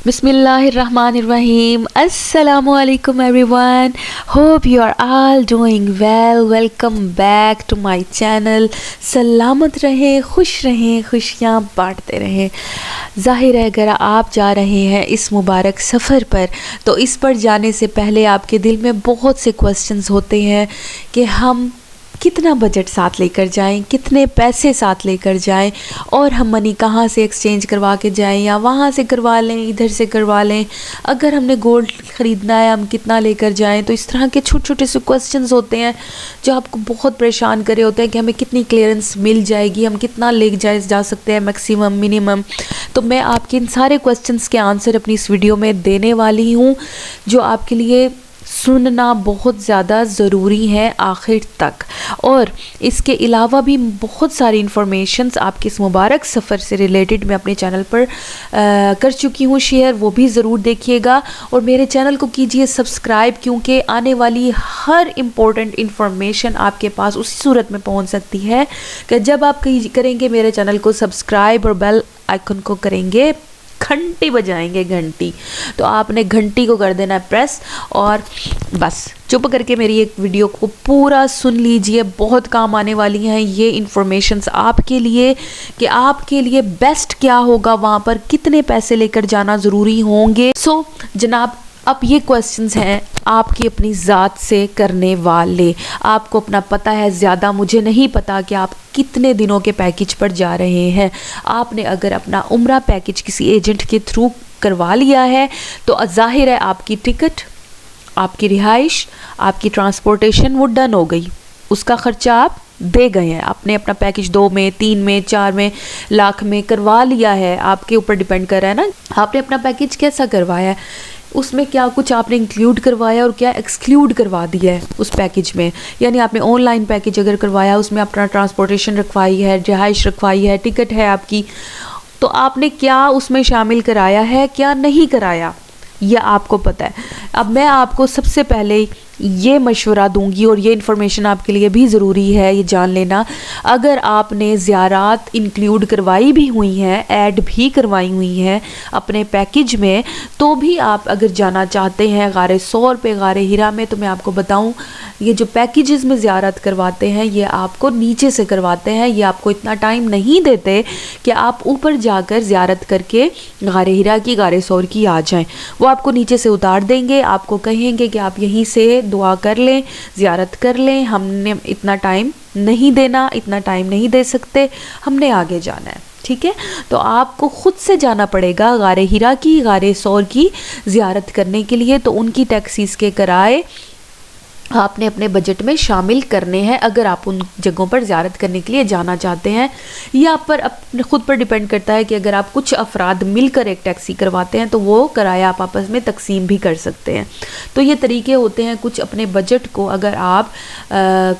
Bismillahirrahmanirrahim. Assalamu alaikum everyone. Hope you are all doing well. Welcome back to my channel. सलामत रहें, खुश रहें, खुशियाँ बांटते रहें। ज़ाहिर है अगर आप जा रहे हैं इस मुबारक सफ़र पर तो इस पर जाने से पहले आपके दिल में बहुत से क्वेश्चंस होते हैं कि हम कितना बजट साथ लेकर जाएं, कितने पैसे साथ लेकर जाएं और हम मनी कहाँ से एक्सचेंज करवा के जाएं या वहाँ से करवा लें, इधर से करवा लें। अगर हमने गोल्ड ख़रीदना है हम कितना लेकर जाएं। तो इस तरह के छोटे छोटे से क्वेश्चंस होते हैं जो आपको बहुत परेशान करे होते हैं कि हमें कितनी क्लियरेंस मिल जाएगी, हम कितना ले जा सकते हैं मैक्सिमम मिनिमम। तो मैं आपके इन सारे क्वेश्चंस के आंसर अपनी इस वीडियो में देने वाली हूँ जो आपके लिए सुनना बहुत ज़्यादा ज़रूरी है आखिर तक। और इसके अलावा भी बहुत सारी इन्फॉर्मेशंस आपके इस मुबारक सफ़र से रिलेटेड मैं अपने चैनल पर कर चुकी हूँ शेयर, वो भी ज़रूर देखिएगा और मेरे चैनल को कीजिए सब्सक्राइब, क्योंकि आने वाली हर इम्पोर्टेंट इन्फॉर्मेशन आपके पास उसी सूरत में पहुँच सकती है कि जब आप करेंगे मेरे चैनल को सब्सक्राइब और बेल आइकन को करेंगे, घंटी बजाएंगे, घंटी, तो आपने घंटी को कर देना प्रेस और बस चुप करके मेरी एक वीडियो को पूरा सुन लीजिए। बहुत काम आने वाली हैं ये इन्फॉर्मेशंस आपके लिए कि आपके लिए बेस्ट क्या होगा, वहाँ पर कितने पैसे लेकर जाना ज़रूरी होंगे। सो जनाब, अब ये क्वेश्चंस हैं आपकी अपनी ज़ात से करने वाले। आपको अपना पता है, ज़्यादा मुझे नहीं पता कि आप कितने दिनों के पैकेज पर जा रहे हैं। आपने अगर अपना उम्रा पैकेज किसी एजेंट के थ्रू करवा लिया है तो जाहिर है आपकी टिकट, आपकी रिहाइश, आपकी ट्रांसपोर्टेशन वो डन हो गई, उसका ख़र्चा आप दे गए हैं। आपने अपना पैकेज 2 में, 3 में, 4 में, लाख में करवा लिया है, आपके ऊपर डिपेंड कर रहा है ना आपने अपना पैकेज कैसा करवाया है, उसमें क्या कुछ आपने इंक्लूड करवाया और क्या एक्सक्लूड करवा दिया है उस पैकेज में। यानी आपने ऑनलाइन पैकेज अगर करवाया उसमें अपना ट्रांसपोर्टेशन रखवाई है, रिहाइश रखवाई है, टिकट है आपकी, तो आपने क्या उसमें शामिल कराया है, क्या नहीं कराया, यह आपको पता है। अब मैं आपको सबसे पहले ये मशवरा दूंगी और ये इन्फॉर्मेशन आपके लिए भी ज़रूरी है ये जान लेना, अगर आपने ज़ियारात इंक्लूड करवाई भी हुई हैं, ऐड भी करवाई हुई हैं अपने पैकेज में, तो भी आप अगर जाना चाहते हैं गारे सौर पे, गारे हीरा में, तो मैं आपको बताऊं ये जो पैकेजेस में ज़ियारत करवाते हैं ये आपको नीचे से करवाते हैं। ये आपको इतना टाइम नहीं देते कि आप ऊपर जाकर ज़ियारत करके गारे हीरा की, गारे सौर की आ जाएं। वो आपको नीचे से उतार देंगे, आपको कहेंगे कि आप यहीं से दुआ कर लें, ज़ियारत कर लें, हमने इतना टाइम नहीं देना, इतना टाइम नहीं दे सकते, हमने आगे जाना है, ठीक है। तो आपको ख़ुद से जाना पड़ेगा गारे हीरा की, गारे सौर की ज़ियारत करने के लिए। तो उनकी टैक्सीज़ के किराए आपने अपने बजट में शामिल करने हैं अगर आप उन जगहों पर ज़ियारत करने के लिए जाना चाहते हैं। यह आप पर अपने ख़ुद पर डिपेंड करता है कि अगर आप कुछ अफराद मिलकर एक टैक्सी करवाते हैं तो वो किराया आप आपस में तकसीम भी कर सकते हैं। तो ये तरीके होते हैं कुछ अपने बजट को अगर आप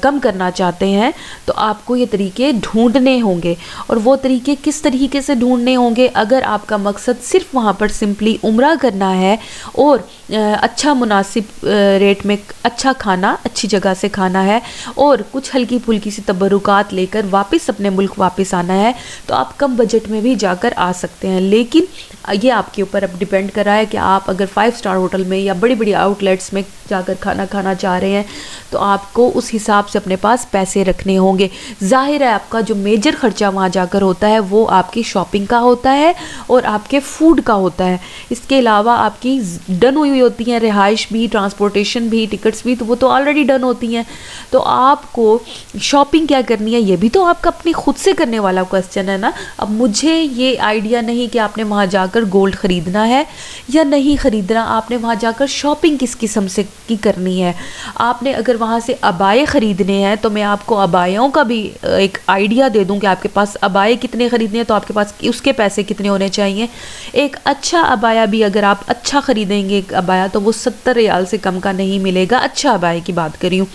कम करना चाहते हैं तो आपको ये तरीके ढूंढने होंगे। और वो तरीके किस तरीके से ढूंढने होंगे, अगर आपका मकसद सिर्फ वहाँ पर सिंपली उम्रा करना है और अच्छा मुनासिब रेट में अच्छा खाना, अच्छी जगह से खाना है और कुछ हल्की फुल्की सी तबरुकात लेकर वापस अपने मुल्क वापस आना है, तो आप कम बजट में भी जाकर आ सकते हैं। लेकिन ये आपके ऊपर अब डिपेंड कर रहा है कि आप अगर 5 स्टार होटल में या बड़ी बड़ी आउटलेट्स में जाकर खाना खाना चाह रहे हैं तो आपको उस हिसाब से अपने पास पैसे रखने होंगे। जाहिर है आपका जो मेजर ख़र्चा वहाँ जाकर होता है वो आपकी शॉपिंग का होता है और आपके फूड का होता है। इसके अलावा आपकी डन हुई होती हैं रिहाइश भी, ट्रांसपोर्टेशन भी, टिकट्स भी, तो वो तो ऑलरेडी डन होती हैं। तो आपको शॉपिंग क्या करनी है ये भी तो आपका अपनी खुद से करने वाला क्वेश्चन है ना। अब मुझे ये आइडिया नहीं कि आपने वहाँ जाकर गोल्ड ख़रीदना है या नहीं ख़रीदना, आपने वहाँ जाकर शॉपिंग किस किस्म से की करनी है। आपने अगर वहाँ से अबाए ख़रीदने हैं तो मैं आपको अबायों का भी एक आइडिया दे दूँ कि आपके पास अबाए कितने ख़रीदने हैं तो आपके पास उसके पैसे कितने होने चाहिए। एक अच्छा अबाया भी अगर आप अच्छा ख़रीदेंगे एक अबाया तो वो 70 रियाल से कम का नहीं मिलेगा। अच्छा अबाया की बात करी हूँ,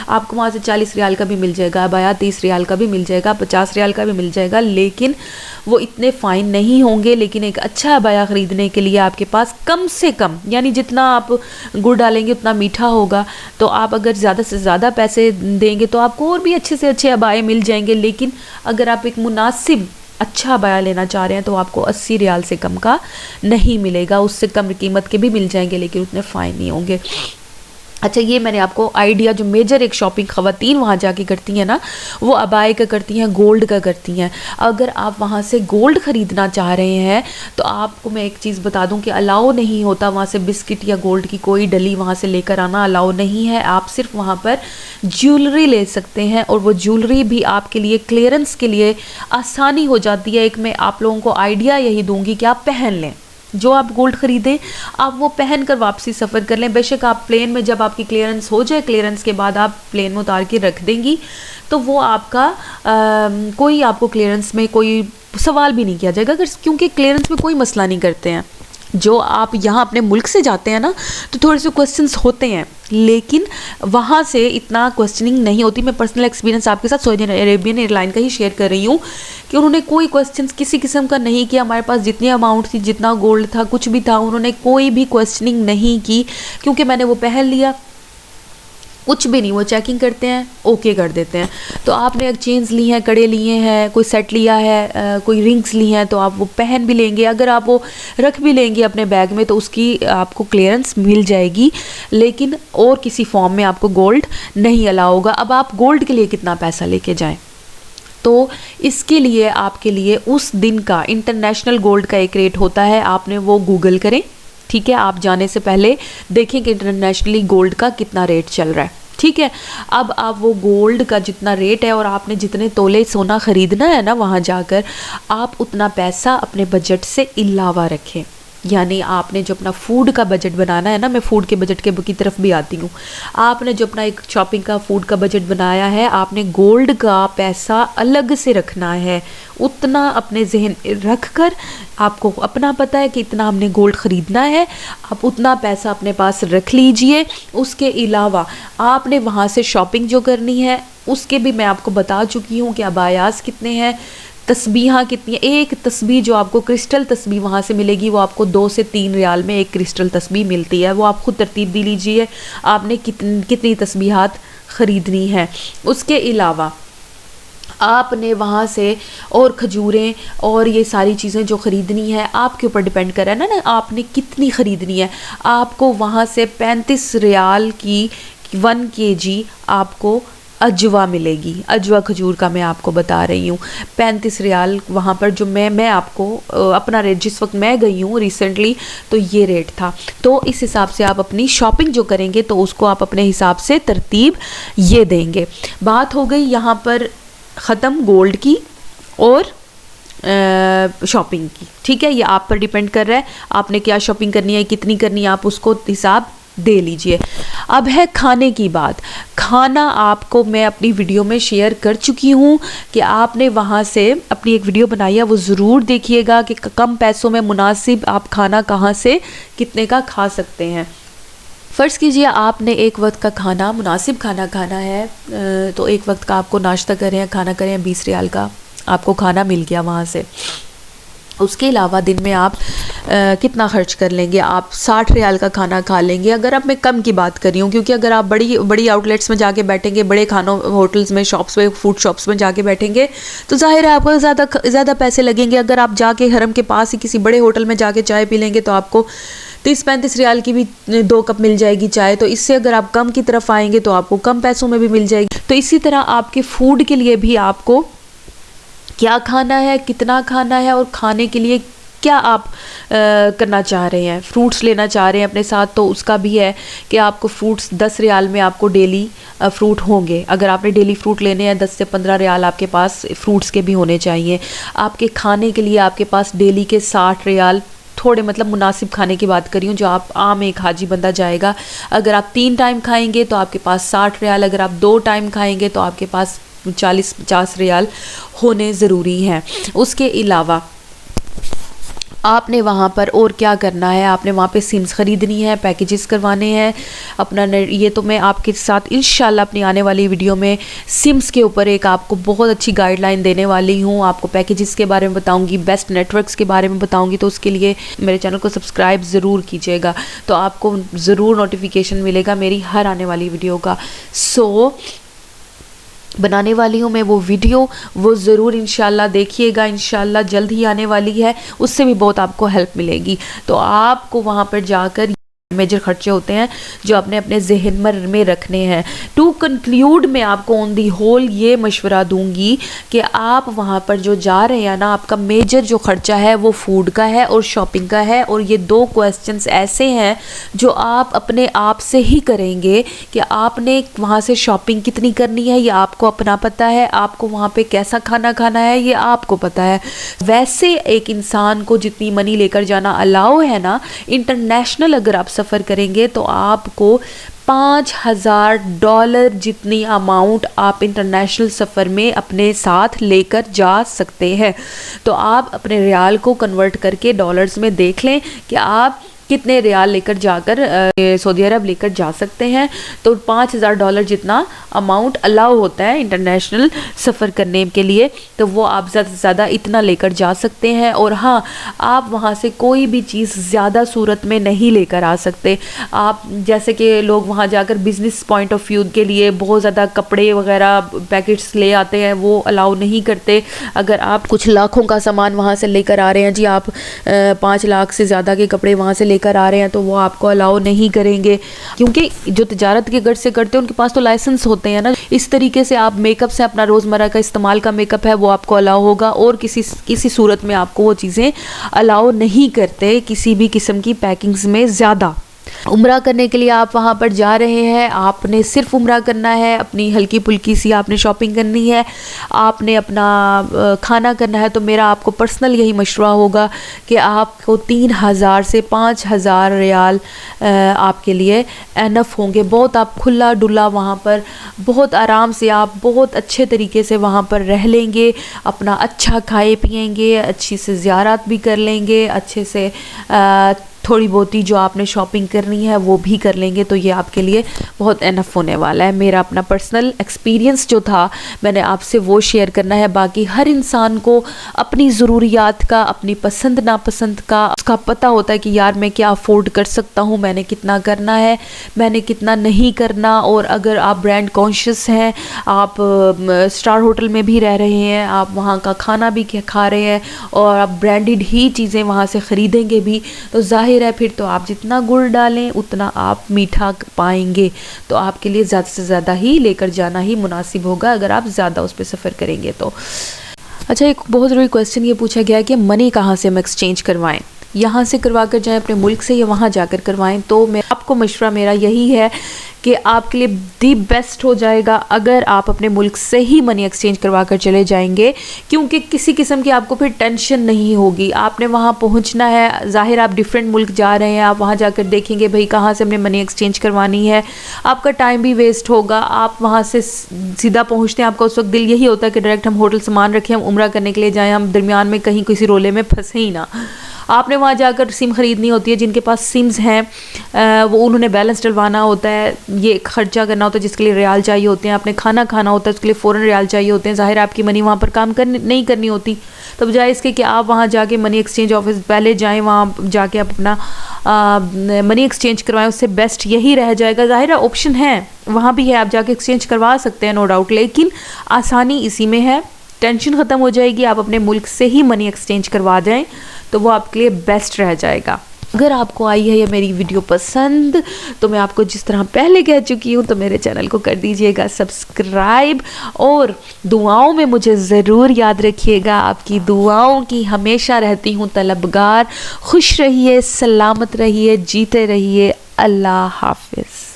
आपको वहाँ से 40 रियाल का भी मिल जाएगा अबाया, 30 रियाल का भी मिल जाएगा, 50 रियाल का भी मिल जाएगा, लेकिन वो इतने फ़ाइन नहीं होंगे। लेकिन एक अच्छा अबाया ख़रीदने के लिए आपके पास कम से कम, यानी जितना आप गुड़ डालेंगे उतना मीठा होगा, तो आप अगर ज़्यादा से ज़्यादा पैसे देंगे तो आपको और भी अच्छे से अच्छे अबाए मिल जाएंगे। लेकिन अगर आप एक मुनासिब अच्छा अबाया लेना चाह रहे हैं तो आपको 80 रियाल से कम का नहीं मिलेगा, उससे कम कीमत के भी मिल जाएंगे लेकिन उतने फ़ाइन नहीं होंगे। अच्छा, ये मैंने आपको आइडिया, जो मेजर एक शॉपिंग ख़वातीन वहाँ जाके करती हैं ना, वो अबाए का करती हैं, गोल्ड का करती हैं। अगर आप वहाँ से गोल्ड ख़रीदना चाह रहे हैं तो आपको मैं एक चीज़ बता दूं कि अलाउ नहीं होता वहाँ से बिस्किट या गोल्ड की कोई डली वहाँ से लेकर आना अलाउ नहीं है। आप सिर्फ वहाँ पर ज्वेलरी ले सकते हैं और वो ज्वेलरी भी आपके लिए क्लियरेंस के लिए आसानी हो जाती है। एक मैं आप लोगों को आइडिया यही दूँगी कि आप पहन लें, जो आप गोल्ड ख़रीदें आप वो पहन कर वापसी सफ़र कर लें। बेशक आप प्लेन में जब आपकी क्लियरेंस हो जाए, क्लियरेंस के बाद आप प्लेन में उतार के रख देंगी तो वो आपका कोई आपको क्लियरेंस में कोई सवाल भी नहीं किया जाएगा, अगर क्योंकि क्लियरेंस में कोई मसला नहीं करते हैं। जो आप यहाँ अपने मुल्क से जाते हैं ना तो थोड़े से क्वेश्चंस होते हैं, लेकिन वहाँ से इतना क्वेश्चनिंग नहीं होती। मैं पर्सनल एक्सपीरियंस आपके साथ सऊदी अरेबियन एयरलाइन का ही शेयर कर रही हूँ कि उन्होंने कोई क्वेश्चंस किसी किस्म का नहीं किया। हमारे पास जितनी अमाउंट थी, जितना गोल्ड था, कुछ भी था, उन्होंने कोई भी क्वेश्चनिंग नहीं की क्योंकि मैंने वो पहन लिया, कुछ भी नहीं। वो चेकिंग करते हैं, ओके कर देते हैं। तो आपने एक चेन्स ली हैं, कड़े लिए हैं, कोई सेट लिया है, कोई रिंग्स ली हैं, तो आप वो पहन भी लेंगे। अगर आप वो रख भी लेंगे अपने बैग में तो उसकी आपको क्लियरेंस मिल जाएगी, लेकिन और किसी फॉर्म में आपको गोल्ड नहीं अलाउ होगा। अब आप गोल्ड के लिए कितना पैसा लेके जाएं, तो इसके लिए आपके लिए उस दिन का इंटरनेशनल गोल्ड का एक रेट होता है, आपने वो गूगल करें, ठीक है। आप जाने से पहले देखें कि इंटरनेशनली गोल्ड का कितना रेट चल रहा है, ठीक है। अब आप वो गोल्ड का जितना रेट है और आपने जितने तोले सोना ख़रीदना है ना वहाँ जाकर, आप उतना पैसा अपने बजट से अलावा रखें। यानी आपने जो अपना फूड का बजट बनाना है ना, मैं फ़ूड के बजट की तरफ भी आती हूँ। आपने जो अपना एक शॉपिंग का फूड का बजट बनाया है, आपने गोल्ड का पैसा अलग से रखना है। उतना अपने जहन रख कर, आपको अपना पता है कि इतना हमने गोल्ड ख़रीदना है, आप उतना पैसा अपने पास रख लीजिए। उसके अलावा आपने वहाँ से शॉपिंग जो करनी है उसके भी मैं आपको बता चुकी हूँ कि अबायास कितने हैं, तस्बीहाँ कितनी है। एक तस्बीह जो आपको क्रिस्टल तस्बीह वहाँ से मिलेगी वो आपको 2 से 3 रियाल में एक क्रिस्टल तस्बीह मिलती है, वो आप खुद तरतीब दी लीजिए आपने कितनी तस्बीहात ख़रीदनी है। उसके अलावा आपने वहाँ से और खजूरें और ये सारी चीज़ें जो ख़रीदनी है आपके ऊपर डिपेंड कर रहा है ना आपने कितनी ख़रीदनी है। आपको वहाँ से 35 रियाल की 1 kg आपको अजवा मिलेगी। अजवा खजूर का मैं आपको बता रही हूँ, 35 रियाल वहाँ पर जो मैं आपको अपना रेट, जिस वक्त मैं गई हूँ रिसेंटली तो ये रेट था। तो इस हिसाब से आप अपनी शॉपिंग जो करेंगे तो उसको आप अपने हिसाब से तरतीब ये देंगे। बात हो गई यहाँ पर ख़त्म गोल्ड की और शॉपिंग की, ठीक है। ये आप पर डिपेंड कर रहा है आपने क्या शॉपिंग करनी है, कितनी करनी है, आप उसको हिसाब दे लीजिए। अब है खाने की बात। खाना आपको मैं अपनी वीडियो में शेयर कर चुकी हूँ कि आपने वहाँ से अपनी एक वीडियो बनाई है, वो ज़रूर देखिएगा कि कम पैसों में मुनासिब आप खाना कहाँ से कितने का खा सकते हैं। फ़र्ज़ कीजिए आपने एक वक्त का खाना, मुनासिब खाना खाना है, तो एक वक्त का आपको नाश्ता करें या खाना करें, 20 रियाल का आपको खाना मिल गया वहाँ से। उसके अलावा दिन में आप कितना ख़र्च कर लेंगे, आप 60 रियाल का खाना खा लेंगे। अगर अब मैं कम की बात कर रही हूँ, क्योंकि अगर आप बड़ी बड़ी आउटलेट्स में जाके बैठेंगे, बड़े खानों होटल्स में, शॉप्स में, फूड शॉप्स में जाके बैठेंगे तो ज़ाहिर है आपको ज़्यादा पैसे लगेंगे। अगर आप जाके हरम के पास ही किसी बड़े होटल में जाके चाय पी लेंगे तो आपको 30-35 रियाल की भी 2 कप मिल जाएगी चाय। तो इससे अगर आप कम की तरफ आएंगे तो आपको कम पैसों में भी मिल जाएगी। तो इसी तरह आपके फूड के लिए भी आपको क्या खाना है, कितना खाना है और खाने के लिए क्या आप करना चाह रहे हैं। फ्रूट्स लेना चाह रहे हैं अपने साथ तो उसका भी है कि आपको फ्रूट्स 10 रियाल में आपको डेली फ्रूट होंगे। अगर आपने डेली फ्रूट लेने हैं 10 से 15 रियाल आपके पास फ्रूट्स के भी होने चाहिए। आपके खाने के लिए आपके पास डेली के 60 रियाल, थोड़े मतलब मुनासिब खाने की बात कर रही हूँ, जो आप आम एक हाजी बंदा जाएगा। अगर आप 3 टाइम खाएंगे तो आपके पास 60 रियाल, अगर आप 2 टाइम खाएंगे तो आपके पास 40-50 रियाल होने ज़रूरी हैं। उसके अलावा आपने वहाँ पर और क्या करना है, आपने वहाँ पे सिम्स ख़रीदनी है, पैकेजेस करवाने हैं अपना। ये तो मैं आपके साथ इंशाल्लाह अपनी आने वाली वीडियो में सिम्स के ऊपर एक आपको बहुत अच्छी गाइडलाइन देने वाली हूँ। आपको पैकेजेस के बारे में बताऊँगी, बेस्ट नेटवर्क्स के बारे में बताऊँगी। तो उसके लिए मेरे चैनल को सब्सक्राइब ज़रूर कीजिएगा, तो आपको ज़रूर नोटिफिकेशन मिलेगा मेरी हर आने वाली वीडियो का। सो बनाने वाली हूँ मैं वो वीडियो, वो ज़रूर इंशाल्लाह देखिएगा। इंशाल्लाह जल्द ही आने वाली है, उससे भी बहुत आपको हेल्प मिलेगी। तो आपको वहाँ पर जाकर मेजर खर्चे होते हैं जो आपने अपने जहन में रखने हैं। टू कंक्लूड मैं आपको ऑन दी होल ये मशवरा दूंगी कि आप वहाँ पर जो जा रहे हैं ना, आपका मेजर जो खर्चा है वो फूड का है और शॉपिंग का है। और ये 2 क्वेश्चंस ऐसे हैं जो आप अपने आप से ही करेंगे कि आपने वहाँ से शॉपिंग कितनी करनी है, ये आपको अपना पता है। आपको वहाँ पे कैसा खाना खाना है, ये आपको पता है। वैसे एक इंसान को जितनी मनी लेकर जाना अलाउ है ना, इंटरनेशनल अगर आप सफ़र करेंगे तो आपको $5000 जितनी अमाउंट आप इंटरनेशनल सफ़र में अपने साथ लेकर जा सकते हैं। तो आप अपने रियाल को कन्वर्ट करके डॉलर्स में देख लें कि आप कितने रियाल लेकर जाकर सऊदी अरब लेकर जा सकते हैं। तो $5000 जितना अमाउंट अलाउ होता है इंटरनेशनल सफ़र करने के लिए, तो वो आप ज़्यादा से ज़्यादा इतना लेकर जा सकते हैं। और हाँ, आप वहाँ से कोई भी चीज़ ज़्यादा सूरत में नहीं लेकर आ सकते। आप जैसे कि लोग वहाँ जाकर बिज़नेस पॉइंट ऑफ व्यू के लिए बहुत ज़्यादा कपड़े वगैरह पैकेट्स ले आते हैं, वो अलाउ नहीं करते। अगर आप कुछ लाखों का सामान वहाँ से लेकर आ रहे हैं, जी आप 5 लाख से ज़्यादा के कपड़े वहाँ से लेकर आ रहे हैं, तो वो आपको अलाउ नहीं करेंगे, क्योंकि जो तिजारत के घर से करते हैं उनके पास तो लाइसेंस होते हैं ना। इस तरीके से आप मेकअप से अपना रोज़मर्रा का इस्तेमाल का मेकअप है वो आपको अलाउ होगा, और किसी सूरत में आपको वो चीज़ें अलाउ नहीं करते किसी भी किस्म की पैकिंग्स में ज़्यादा। उम्रा करने के लिए आप वहाँ पर जा रहे हैं, आपने सिर्फ उम्रा करना है, अपनी हल्की फुल्की सी आपने शॉपिंग करनी है, आपने अपना खाना करना है। तो मेरा आपको पर्सनल यही मशवरा होगा कि आपको 3000 से 5000 रियाल आपके लिए एनफ होंगे। बहुत आप खुला डुला वहाँ पर बहुत आराम से, आप बहुत अच्छे तरीके से वहाँ पर रह लेंगे, अपना अच्छा खाए पिएंगे, अच्छी से ज़ियारत भी कर लेंगे, अच्छे से थोड़ी बहुती जो आपने शॉपिंग करनी है वो भी कर लेंगे। तो ये आपके लिए बहुत एनफ होने वाला है। मेरा अपना पर्सनल एक्सपीरियंस जो था मैंने आपसे वो शेयर करना है। बाकी हर इंसान को अपनी ज़रूरियात का, अपनी पसंद नापसंद का उसका पता होता है कि यार मैं क्या अफोर्ड कर सकता हूँ, मैंने कितना करना है, मैंने कितना नहीं करना। और अगर आप ब्रांड कॉन्शियस हैं, आप स्टार होटल में भी रह रहे हैं, आप वहाँ का खाना भी खा रहे हैं और आप ब्रांडेड ही चीज़ें वहाँ से ख़रीदेंगे भी, तो ज़ाहिर है फिर तो आप जितना गुड़ डालें उतना आप मीठा पाएंगे। तो आपके लिए ज़्यादा से ज़्यादा ही लेकर जाना ही मुनासिब होगा अगर आप ज़्यादा उस पर सफ़र करेंगे तो। अच्छा, एक बहुत ज़रूरी क्वेश्चन ये पूछा गया है कि मनी कहाँ से हम एक्सचेंज करवाएं, यहाँ से करवा कर जाएँ अपने मुल्क से या वहाँ जाकर करवाएं। तो मैं आपको मशवरा मेरा यही है कि आपके लिए दी बेस्ट हो जाएगा अगर आप अपने मुल्क से ही मनी एक्सचेंज करवा कर चले जाएंगे, क्योंकि किसी किस्म की आपको फिर टेंशन नहीं होगी। आपने वहाँ पहुँचना है, ज़ाहिर आप डिफरेंट मुल्क जा रहे हैं, आप वहाँ जाकर देखेंगे भाई कहाँ से हमने मनी एक्सचेंज करवानी है, आपका टाइम भी वेस्ट होगा। आप वहाँ से सीधा पहुँचते हैं, आपका उस वक्त दिल यही होता है कि डायरेक्ट हम होटल सामान रखें, हम उम्रा करने के लिए जाएँ, हम दरमियान में कहीं किसी रोले में फंसे ही ना। आपने वहाँ जाकर सिम ख़रीदनी होती है, जिनके पास सिम्स हैं वो उन्होंने बैलेंस डलवाना होता है, ये खर्चा करना होता है जिसके लिए रियाल चाहिए होते हैं, आपने खाना खाना होता है उसके लिए फ़ौरन रियाल चाहिए होते हैं। ज़ाहिर आपकी मनी वहाँ पर काम नहीं करनी होती। तो बजाय इसके कि आप वहाँ जाके मनी एक्सचेंज ऑफिस पहले जाएँ, वहाँ जाके आप अपना मनी एक्सचेंज करवाएं, उससे बेस्ट यही रह जाएगा। ज़ाहिर ऑप्शन है वहाँ भी है, आप जाके एक्सचेंज करवा सकते हैं नो डाउट, लेकिन आसानी इसी में है, टेंशन ख़त्म हो जाएगी। आप अपने मुल्क से ही मनी एक्सचेंज करवा जाएं तो वो आपके लिए बेस्ट रह जाएगा। अगर आपको आई है ये मेरी वीडियो पसंद, तो मैं आपको जिस तरह पहले कह चुकी हूँ, तो मेरे चैनल को कर दीजिएगा सब्सक्राइब और दुआओं में मुझे ज़रूर याद रखिएगा। आपकी दुआओं की हमेशा रहती हूँ तलबगार। खुश रहिए, सलामत रहिए, जीते रहिए। अल्लाह हाफिज़।